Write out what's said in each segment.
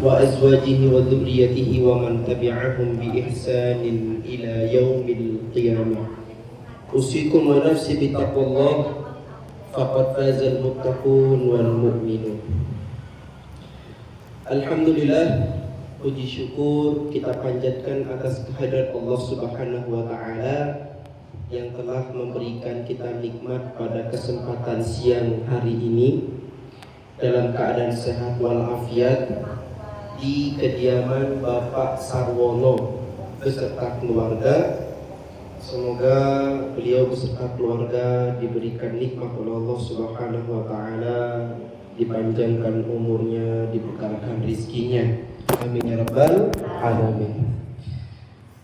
وأزواجه وذريته ومن تبعهم بإحسان إلى يوم القيامة. أوصيكم ونفسي بتقوى الله فقد فاز المتقون والمؤمنون. Alhamdulillah, puji syukur kita panjatkan atas kehadirat Allah Subhanahu wa Ta'ala yang telah memberikan kita nikmat pada kesempatan siang hari ini dalam keadaan sehat walafiat di kediaman Bapak Sarwono beserta keluarga. Semoga beliau beserta keluarga diberikan nikmat oleh Allah Subhanahu wa Ta'ala, dipanjangkan umurnya, diberkahkan rizkinya. Amin ya rabbal alamin.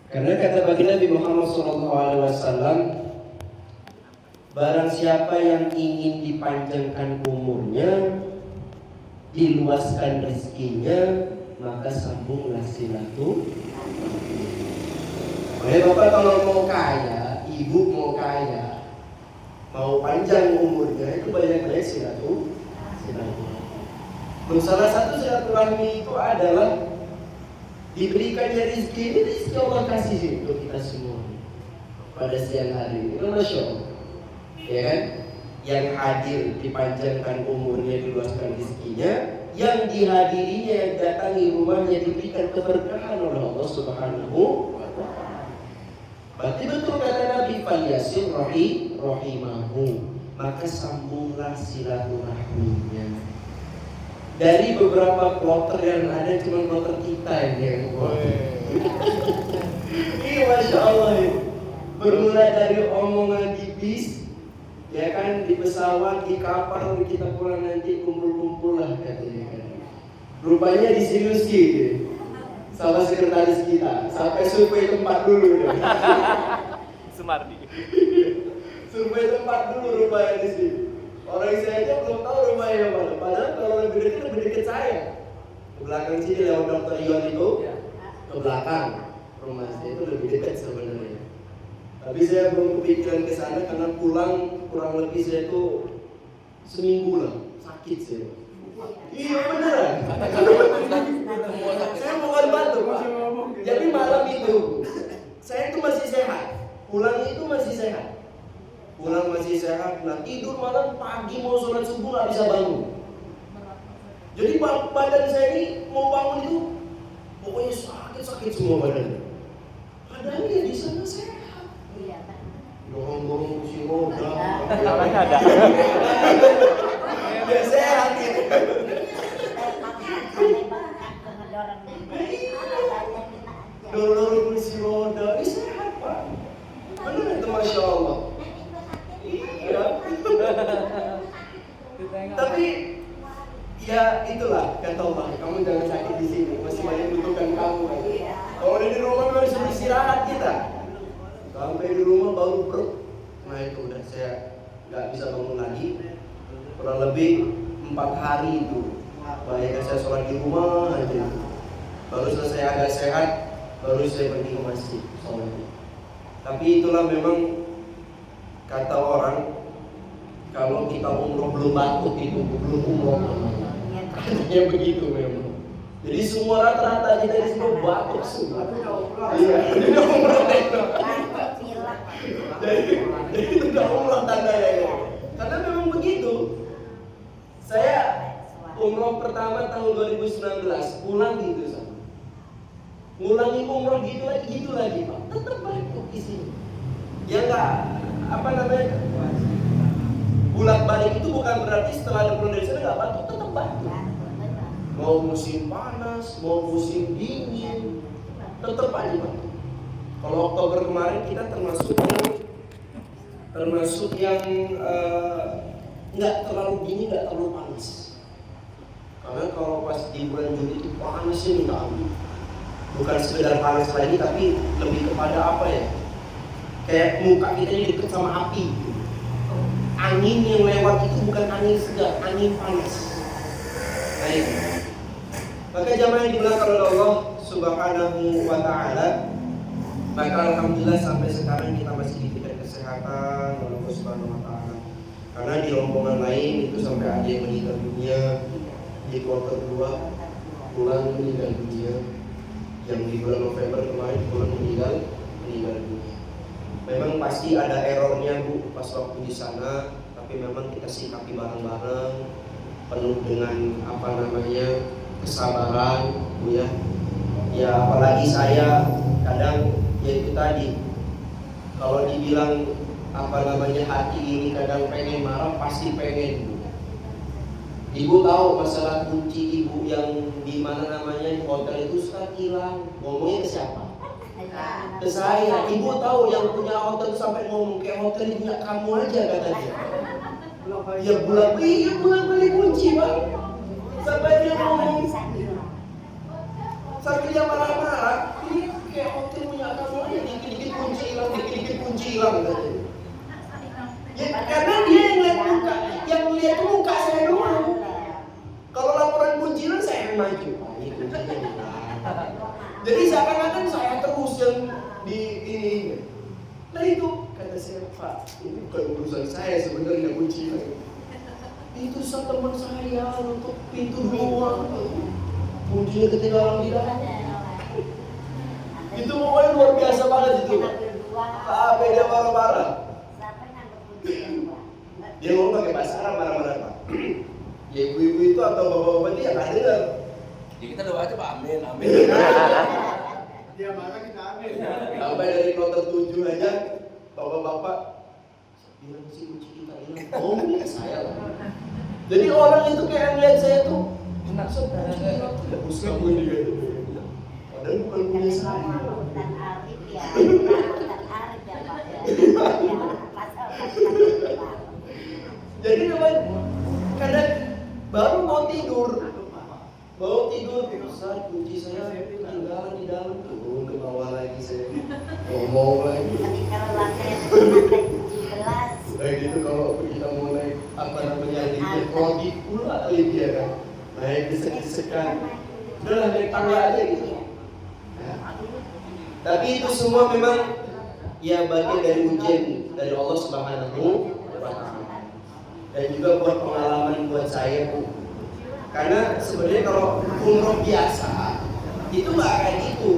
Karena kata baginda Nabi Muhammad SAW, barang siapa yang ingin dipanjangkan umurnya, diluaskan rizkinya, maka sambunglah silaturahmi. Bapak kalau mau kaya, ibu mau kaya, mau panjang umurnya, itu banyak-banyak silaturahmi. Salah satu silaturahmi itu adalah diberikannya rezeki. Ini rezeki Allah kasih untuk kita semua pada siang hari ini. Masya Allah, ya kan? Yang hadir dipanjangkan umurnya, diluaskan rezekinya, yang dihadirinya, yang datangi rumahnya diberikan keberkahan oleh Allah Subhanahu wa Ta'ala. Berarti betul kata Nabi, falyasir rahimahu, maka sambunglah silaturahminya. Dari beberapa kloter yang ada, cuma kloter kita yang ini Masya Allah ya. Bermula dari omongan di bis, ya kan, di pesawat, di kapal, kita pulang nanti kumpul-kumpul lah katanya kan. Rupanya diserius gitu sama sekretaris kita, sampai survei tempat dulu deh. Sumardi. Survei tempat dulu rupanya di sini. Orang saya aja belum tahu rumahnya mana. Padahal kalau lebih dekat saya. Ke belakang sini lewat Dr. Iwan itu, ke belakang rumah saya itu lebih dekat sebenarnya. Tapi saya belum kepikiran ke sana karena pulang kurang lebih saya itu seminggu lah sakit saya. Iya beneran. Saya bukan batuk Pak. Jadi malam itu saya itu masih sehat. Pulang itu masih sehat. Pulang masih sehat, nah tidur malam, pagi mau sholat subuh nggak bisa bangun. Jadi badan saya ini mau bangun itu pokoknya sakit semua badannya. Padahal ya di sana sehat. Dorong kursi roda. Namanya ada. Ya sehat gitu. Dorong kursi roda, ini sehat Pak. Benar itu Masya Allah. Tapi ya itulah kata Allah, kamu jangan sakit di sini, masih banyak butuhkan kamu. Kalau di rumah harus beristirahat kita. Sampai di rumah baru perut. Nah itu udah saya nggak bisa bangun lagi. Kurang lebih 4 hari itu. Banyak saya sholat di rumah aja. Baru selesai agak sehat, baru saya pergi ke masjid sholat. Tapi itulah memang kata orang, kalau kita umroh belum batuk itu belum umroh. Katanya begitu memang. Jadi semua rata-rata kita di sini batuk semua. Iya, itu udah umroh itu. Jadi itu udah umroh tandanya ya. Karena memang begitu. Saya umroh pertama tahun 2019 pulang gitu sama. Ngulangi umroh gitu lagi Pak. Tetap batuk di sini. Ya enggak, apa namanya? Bulat balik itu bukan berarti setelah ada pulang dari sana nggak batuk, tetap batuk. Mau musim panas, mau musim dingin, tetap aja batuk. Kalau Oktober kemarin kita termasuk yang nggak terlalu dingin, nggak terlalu panas. Karena kalau pas di bulan Juli itu panasnya minta ampun. Bukan sekedar panas lagi, tapi lebih kepada apa ya? Kayak muka kita ini dekat sama api. Angin yang lewat itu bukan angin segar, angin panas. Baik. Maka jamaah yang dimuliakan oleh Allah Subhanahu wa Ta'ala, maka alhamdulillah sampai sekarang kita masih diberikan kesehatan oleh Allah Subhanahu wa Ta'ala. Karena di rombongan lain itu sampai ada yang meninggal dunia di kloter 2. pulang meninggal dunia. Yang di bulan November kemarin pulang meninggal dunia. Memang pasti ada errornya Bu pas waktu di sana, tapi memang kita sikapi bareng-bareng, penuh dengan kesabaran Bu ya. Ya apalagi saya kadang ya itu tadi, kalau dibilang hati ini kadang pengen marah, pasti pengen Bu. Ibu tahu masalah kunci ibu yang di hotel itu sekarang hilang. Ngomongnya ke siapa? Ke saya. Ibu tahu yang punya hotel sampai ngomong kayak hotel ini punya kamu aja katanya. Ya bulan beli kunci Pak. Sampai dia ngomong, sampai dia marah-marah. Ini kayak hotel punya kamu aja. Dikit-dikit kunci hilang katanya. Ya karena dia yang lihat muka, muka saya doang. Kalau laporan kuncian saya yang maju. Ini kuncinya hilang. Jadi seakan-akan saya terus yang di ini. Nah itu kata saya, Pak, ini bukan urusan saya sebenarnya kuncinya. Itu teman saya untuk pintu doang. Kuncinya ketinggalan di dalam. Itu pokoknya luar biasa banget itu. Beda marah-marah. Dia ngomong pakai bahasa Arab marah-marah Pak. Ya ibu-ibu itu atau bapak-bapak itu ya nggak dengar. Ya kita doa aja Pak, amin. Dia marah kita amin. Sampai dari kloter 7 aja bapak-bapak bilang si kunci kita hilang. Oh ini saya lah. Jadi orang itu kayak ngeliat saya tuh enak saudara hilang. Bagus kamu ini gitu. Padahal bukan punya saya. Jadi memang kadang baru mau tidur, Ustaz, kunci saya ketinggalan di dalam, turun ke bawah lagi saya ngomong lagi. Kayak gitu kalau kita mulai lagi pula dia kan, naik desek-desekan, udahlah naik tangga aja gitu. Tapi itu semua memang ya bagian dari ujian dari Allah Subhanahu wa Ta'ala. Dan juga buat pengalaman buat saya Bu. Karena sebenarnya kalau umroh biasa itu nggak kayak gitu,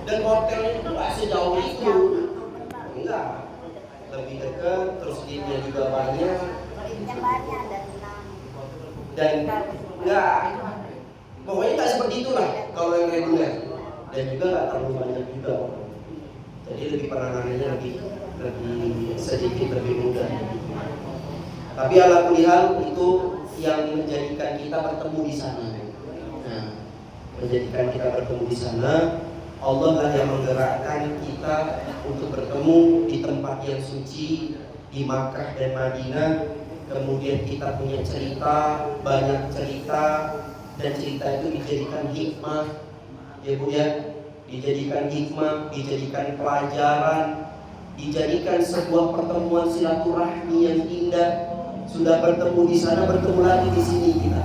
dan hotelnya itu nggak sejauh itu, enggak, lebih dekat, terus dia juga banyak, dan enggak, pokoknya nggak seperti itulah kalau yang reguler, dan juga nggak terlalu banyak juga, jadi lebih penanganannya lebih sedikit lebih mudah. Tapi ala kulli hal itu yang menjadikan kita bertemu di sana. Nah, menjadikan kita bertemu di sana, Allah lah yang menggerakkan kita untuk bertemu di tempat yang suci di Makkah dan Madinah. Kemudian kita punya cerita, banyak cerita, dan cerita itu dijadikan hikmah, ya Bu ya, dijadikan hikmah, dijadikan pelajaran, dijadikan sebuah pertemuan silaturahmi yang indah. Sudah bertemu di sana, bertemu lagi di sini kita.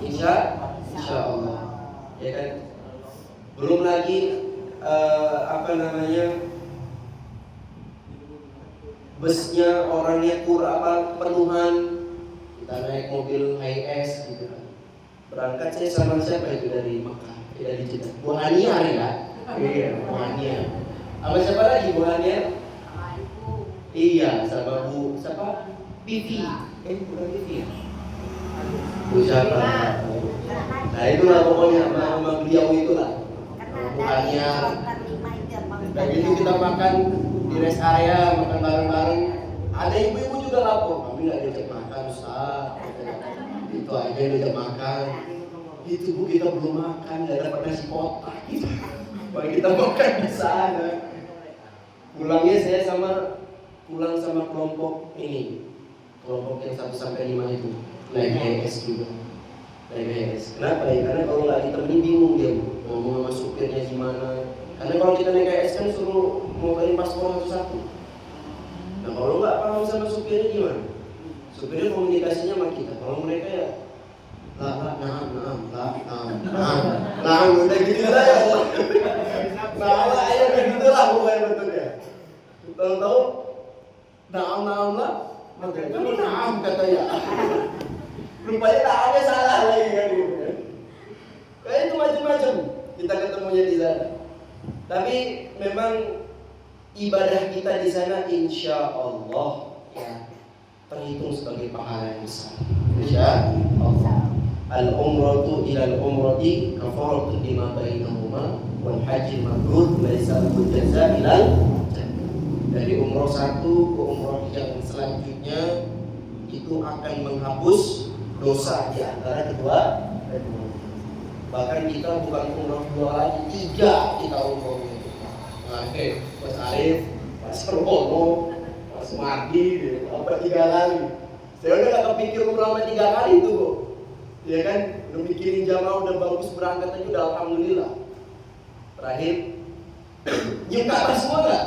Insya Allah, ya kan. Belum lagi busnya orangnya penuhan. Kita naik mobil HiAce gitu kan. Berangkat saya sama siapa itu dari Makkah, dari Jeddah. Bu Hania ya? Iya, Bu Hania. Sama siapa lagi Bu Hania? Iya, sama Bu siapa? Pipi, bukan Pipi ya? Bu siapa? Nah itulah pokoknya sama beliau itulah. Bukannya dan itu kita makan di rest area, makan bareng-bareng. Ada ibu-ibu juga lapor, kami nggak diajak makan Ustaz. Itu aja diajak makan. Itu Bu kita belum makan, nggak dapat nasi kotak gitu. Kita makan di sana. Pulangnya saya pulang sama kelompok ini. Kelompok yang 1 sampai 5 itu naik HiAce juga. Naik HiAce. Kenapa ya? Karena kalau nggak ditemenin bingung dia ngomong sama supirnya gimana. Karena kalau kita naik HiAce kan suruh ngobain paspor satu-satu. Nah kalau nggak paham sama supirnya gimana? Supirnya komunikasinya sama kita. Kalau mereka ya nah udah gitu lah ya. Nah ya kayak gitulah pokoknya bentuknya. Tahu-tahu lah. Makanya kamu naam katanya. Rupanya naamnya salah lagi kan gitu. ketemunya di sana. Tapi memang ibadah kita di sana insya Allah ya terhitung sebagai pahala yang besar. Insya Allah. Al-umratu ilal umrati kafaratu lima bainahuma wal haji mabrur laisa lahu jazaa ilal jannah. Dari umroh satu ke umroh yang selanjutnya itu akan menghapus dosa di antara kedua. Bahkan kita bukan umroh 2 lagi, 3 kita umroh. Mas Arif, Mas Rono, Mas Mardi, apa 3 kali. Saya udah gak kepikir umroh sama 3 kali itu kok. Ya kan, udah mikirin jamaah udah bagus berangkat aja udah alhamdulillah. Terakhir, nyium Ka'bah semua gak?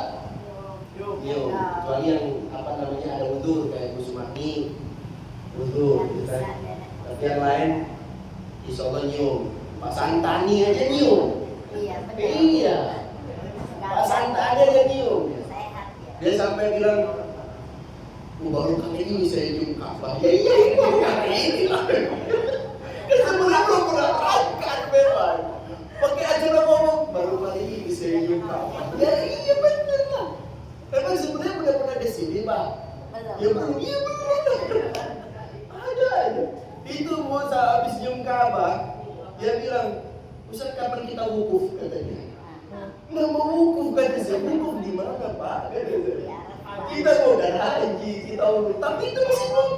Nyium, kecuali yang apa namanya ada wudu kayak Bu Sumarni, wudu, gitu kan. Tapi yang lain, insya Allah nyium. Pak Santani aja nyium. Iya. Pak Santani aja nyium. Dia sampai bilang, baru kali ini saya nyium Ka'bah. Ya iya, baru kali ini lah. Sebelumnya belum pernah berangkat memang. Pakai aja ngomong, baru kali ini saya nyium Ka'bah. Ya iya bener lah. Memang sebenarnya udah pernah di sini Pak. Ya belum, iya belum. Ada aja. Itu mau habis nyium Ka'bah. Dia bilang, Ustaz kapan kita wukuf katanya. Nggak mau wukuf kata saya, wukuf di mana Pak? Kata saya. Kita udah haji, kita wukuf, tapi itu masih belum.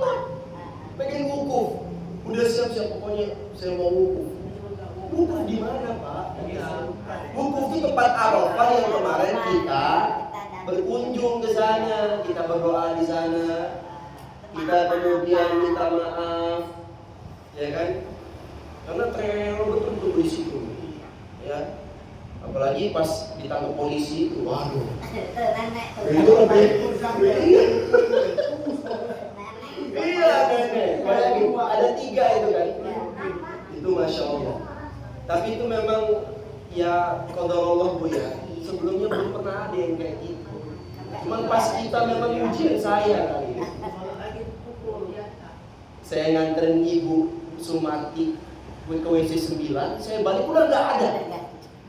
Pengen wukuf, udah siap-siap pokoknya saya mau wukuf. Wukuf di mana Pak? Wukuf di tempat Arafah yang kemarin kita berkunjung ke sana, kita berdoa di sana, kita kemudian minta maaf, ya kan? Karena teror betul di situ, ya. Apalagi pas ditangkap polisi itu, waduh. Itu lebih, iya nenek. Bayangin, ada 3 itu kan. Itu masya Allah. Tapi itu memang ya qadarullah Bu ya. Sebelumnya belum pernah ada yang kayak gitu. Cuman pas kita memang ujian saya kali ini. Saya nganterin Ibu Sumarti ke WC 9, saya balik udah nggak ada.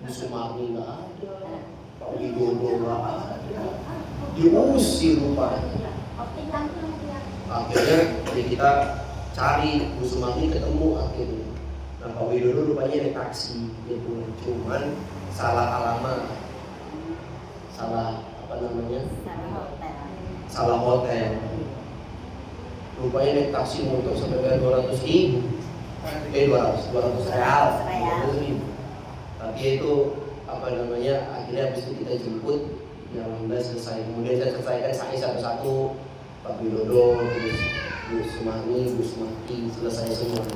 Bu Sumarni nggak ada, Pak Widodo nggak ada, diusir rupanya. Akhirnya ya kita cari Bu Sumarni ketemu akhirnya. Nah Pak Widodo rupanya naik taksi, dia pulang. Cuman salah alamat, salah apa namanya? Salah hotel. Rupanya naik taksi untuk sampai bayar 200.000. 200 real. Tapi itu apa namanya, akhirnya habis itu kita jemput, ya alhamdulillah selesai. Kemudian saya selesaikan sa'i satu-satu, Pak Widodo, terus Bu Sumarni, Bu Sumarti, selesai semua.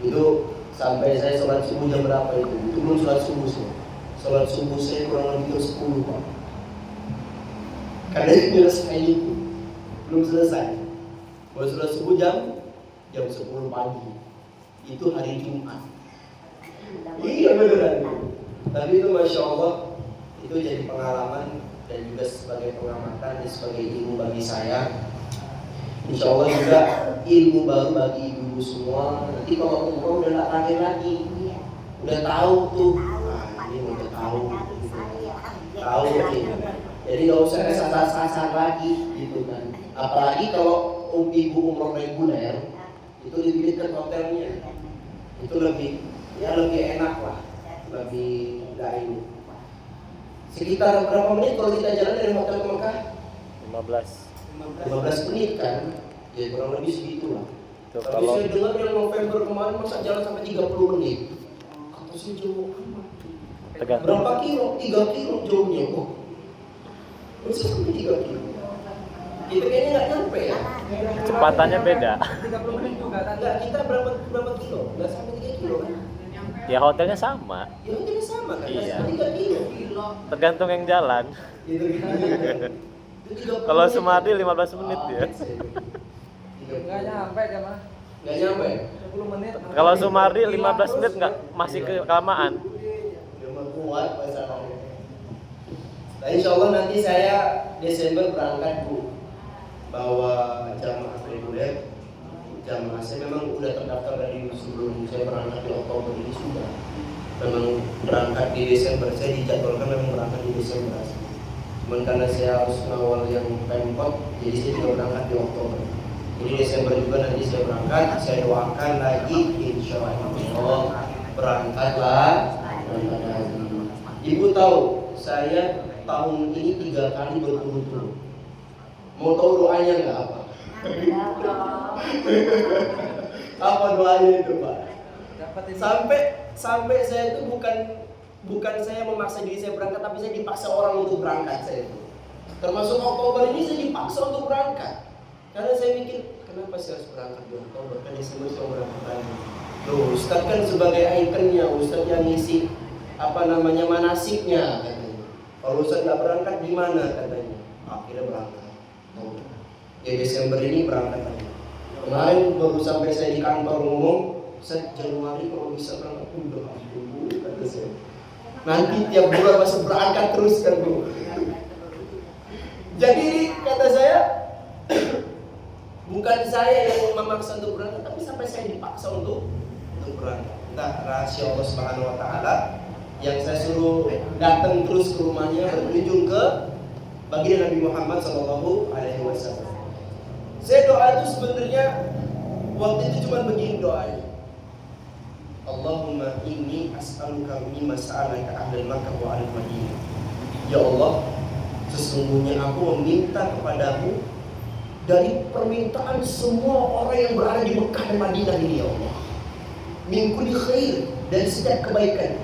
Itu sampai saya sholat subuh jam berapa itu? Itu belum sholat subuh saya. Sholat subuh saya kurang lebih jam 10 Pak. Karena itu selesai itu belum selesai. Baru sholat subuh jam 10 pagi. Itu hari Jumat. Iya beneran. Tapi itu masya Allah, itu jadi pengalaman dan juga sebagai pengamatan dan sebagai ilmu bagi saya. Insya Allah juga ilmu baru bagi ibu semua. Nanti kalau umroh udah nggak kaget lagi, udah tahu tuh. Nah ini udah tahu, gitu. Tahu nih. Jadi nggak usah kesasar-sasar lagi, gitu kan. Apalagi kalau ibu umroh reguler, itu lebih dekat hotelnya. Itu lebih enak lah, lebih nggak ini. Sekitar berapa menit kalau kita jalan dari hotel ke Mekah? 15 menit kan? Ya kurang lebih segitu lah. Tapi saya dengar yang November kemarin masa jalan sampai 30 menit. Kata saya jauh amat. Berapa kilo? 3 kilo jauhnya kok. Masa sampai 3 kilo? Kita kayaknya nggak nyampe ya. Kecepatannya beda. 30 menit juga kan? Enggak, kita berapa kilo? Nggak sampai 3 kilo kan? Ya hotelnya sama. Ya hotelnya sama kan? Iya. Nggak sampai 3 kilo. Tergantung yang jalan. Gitu kan? Kalau Sumardi 15 menit ya. Nggak nyampe kan mah? Nggak nyampe? 10 menit. Kalau Sumardi 15 menit nggak, masih kelamaan. Udah kuat masalahnya. Nah insya Allah nanti saya Desember berangkat Bu, bawa jamaah reguler. Jamaah saya memang udah terdaftar dari sebelum saya berangkat di Oktober ini sudah. memang berangkat di Desember. Saya dijadwalkan memang berangkat di Desember. Cuman karena saya harus mengawal yang Pemkot, jadi saya juga berangkat di Oktober. Jadi Desember juga nanti saya berangkat. Saya doakan lagi, insya Allah berangkatlah. Ibu tahu, saya tahun ini 3 kali berturut-turut. Mau tahu doanya nggak apa? Apa doanya itu, Pak? Sampai saya itu bukan saya memaksa diri saya berangkat, tapi saya dipaksa orang untuk berangkat saya itu. Termasuk Oktober ini saya dipaksa untuk berangkat. Karena saya mikir, kenapa saya harus berangkat di Oktober? Kan Desember saya berangkat lagi. Loh, Ustaz kan sebagai ikonnya, Ustaz yang ngisi manasiknya katanya. Kalau Ustaz nggak berangkat gimana katanya? Akhirnya berangkat. Ya Desember ini berangkat lagi. Kemarin baru sampai saya di kantor ngomong, Ustaz Januari kalau bisa berangkat udah ampun kata saya. Nanti tiap bulan masih berangkat terus kan Bu. Jadi kata saya, bukan saya yang memaksa untuk berangkat, tapi sampai saya dipaksa untuk berangkat. Nah, rahasia Allah Subhanahu Wa Taala yang saya suruh datang terus ke rumahnya berkunjung ke baginda Nabi Muhammad SAW. Saya doa itu sebenarnya waktu itu cuma begini doanya. Allahumma inni as'aluka mimma sa'alaka ahlul Makkah wa ahlul Madinah. Ya Allah, sesungguhnya aku meminta kepadamu dari permintaan semua orang yang berada di Mekah dan Madinah ini, ya Allah. Min kulli khair, dari setiap kebaikan.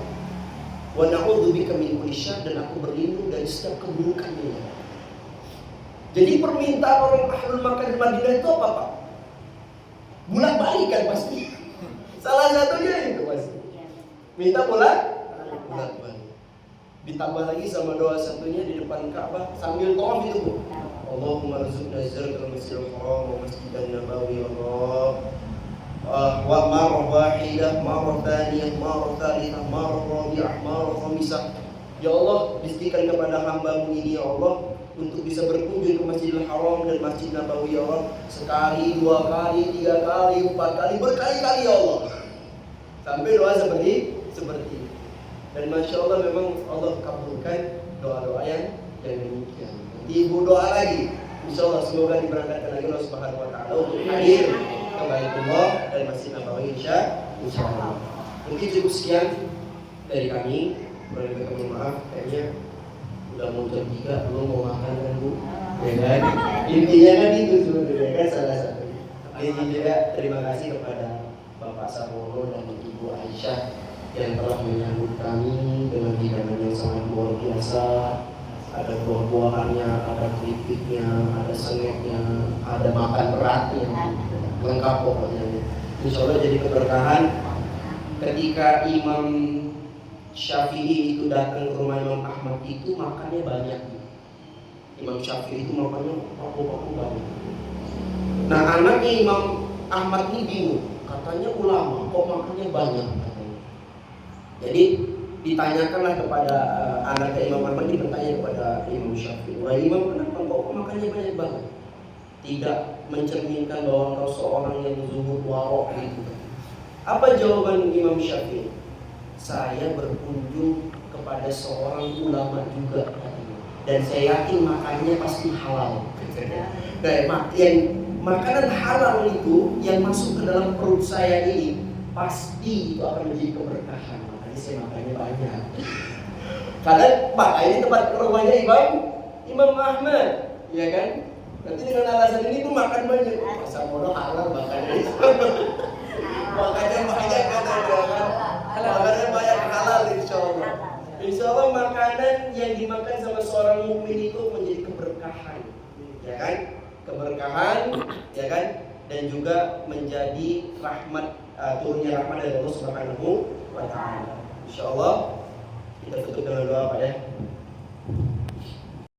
Wa na'udzubika min kulli syarr, dan aku berlindung dari setiap keburukan ini. Jadi permintaan orang ahlul Makkah dan Madinah itu apa, Pak? Bolak-balik kan pasti. Salah satunya itu pasti. Minta bolak-balik. Ditambah lagi sama doa satunya di depan Ka'bah sambil tawaf itu, Bu. Allahumma rzuqna zirkal masjidil haram wa masjidan nabawi, Allah. Wa marrah wahidah, marrah thaniyah, marrah thalithah, marrah rabi'ah, marrah khamisah. Ya Allah, bisikan kepada hamba-Mu ini, ya Allah, untuk bisa berkunjung ke Masjidil Haram dan Masjid Nabawi, ya Allah, sekali, 2 kali, 3 kali, 4 kali, berkali-kali, ya Allah. Sampai doa seperti itu. Dan Masya Allah memang Allah kabulkan doa-doa yang demikian. Nanti ibu doa lagi, Insya Allah semoga diberangkatkan lagi Allah Subhanahu Wa Taala untuk hadir ke Baitullah dan Masjid Nabawi, Insya Allah. Mungkin cukup sekian dari kami. Kami maaf, kayaknya udah mau jam 3, belum mau makan kan Bu? Ya kan? Intinya kan itu sebenarnya kan salah satu. Ini juga terima kasih kepada Bapak Samono dan Ibu Aisyah yang telah menyambut kami dengan hidangan yang sangat luar biasa. Ada buah-buahannya, ada keripiknya, ada sengeknya, ada makan beratnya, lengkap pokoknya. Insya Allah jadi keberkahan. Ketika Imam Syafi'i itu datang ke rumah Imam Ahmad itu makannya banyak. Imam Syafi'i itu makannya paku-paku banyak. Nah anaknya Imam Ahmad ini bingung, katanya ulama kok makannya banyak katanya. Jadi ditanyakanlah kepada anaknya Imam Ahmad ini, bertanya kepada Imam Syafi'i, wah Imam kenapa kok makannya banyak banget? Tidak mencerminkan bahwa engkau seorang yang zuhud warok gitu. Apa jawaban Imam Syafi'i? Saya berkunjung kepada seorang ulama juga dan saya yakin makannya pasti halal. Nah, yang makanan halal itu yang masuk ke dalam perut saya ini pasti itu akan menjadi keberkahan. Makanya saya makannya banyak. Karena ini tempat rumahnya Imam Ahmad, ya kan? Nanti dengan alasan ini tuh makan banyak. Masa bodoh halal makannya. Makanya banyak kan. Makanan banyak halal insya Allah. Insya Allah makanan yang dimakan sama seorang mukmin itu menjadi keberkahan, ya kan? Keberkahan, ya kan? Dan juga menjadi rahmat, turunnya rahmat dari Allah Subhanahu Wa Taala. Insya Allah kita tutup dengan doa Pak ya.